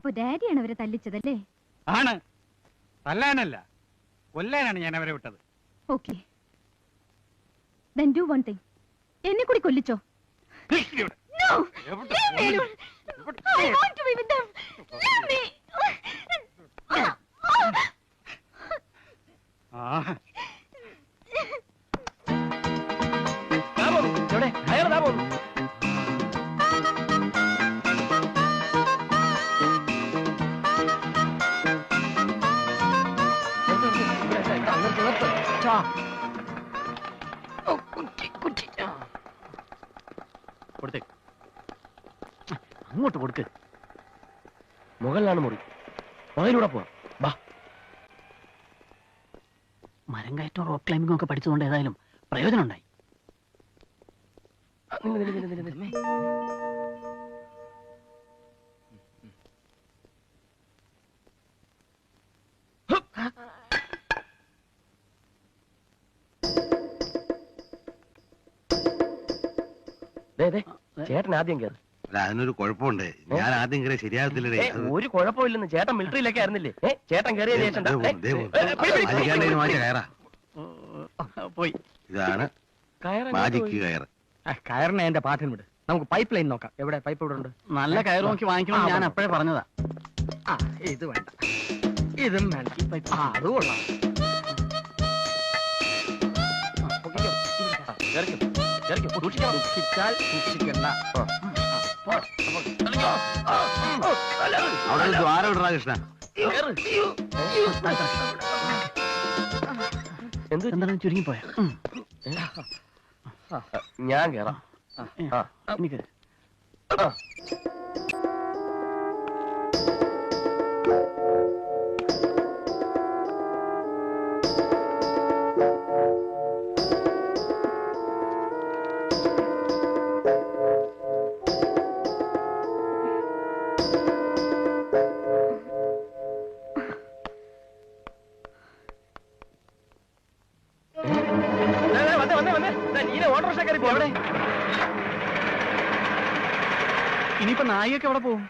അപ്പൊ ഡാഡിയാണ് അവരെ തല്ലിച്ചതല്ലേ? ആണ്. തല്ലാനല്ല, കൊല്ലാനാണ് ഞാൻ അവരെ വിട്ടത്. Okay, then do one thing. എന്നെ കൂടി കൊല്ലിച്ചോ. No! Leave me alone. I want to be with them. Leave me. അങ്ങോട്ട് കൊടുക്ക്. മുകളിലാണ് മുറി, മുകളിലൂടെ പോവാം. ബാ. മരം കയറ്റവും റോക്ക് ക്ലൈമ്പിങ്ങും ഒക്കെ പഠിച്ചതുകൊണ്ട് ഏതായാലും പ്രയോജനം ഉണ്ടായി. ചേട്ടൻ ആദ്യം കയറി. അതിനൊരു കുഴപ്പമുണ്ട്, ഞാൻ ആദ്യം കയറി ശരിയാകത്തില്ലേ. ഒരു കുഴപ്പമില്ലെന്ന്. ചേട്ടൻ മിലിറ്ററിയിലൊക്കെ ആയിരുന്നില്ലേ? ചേട്ടൻ കയറിയ ശേഷം പോയി. ഇതാണ് മാജിക് കയറ്. കയറിനെ എന്റെ പാഠം വിട്. നമുക്ക് പൈപ്പ് ലൈൻ നോക്കാം. എവിടെ പൈപ്പ് ഇവിടെ ഉണ്ട്? നല്ല കയറ് നോക്കി വാങ്ങിക്കണം. ഞാൻ അപ്പോഴേ പറഞ്ഞതാ. ഇത് വേണ്ട, ഇതും വേണ്ട. അത് കൊള്ളാം. സൂക്ഷിച്ചാൽ സൂക്ഷിക്കണ്ട. അവിടെ ദ്വാരം ഇടണ കൃഷ്ണ. എന്താണ് ചുരുങ്ങിപ്പോയ? ഞാൻ കേറാം. എനിക്ക് ഇനിയിപ്പോ നായികയൊക്കെ എവിടെ പോകും?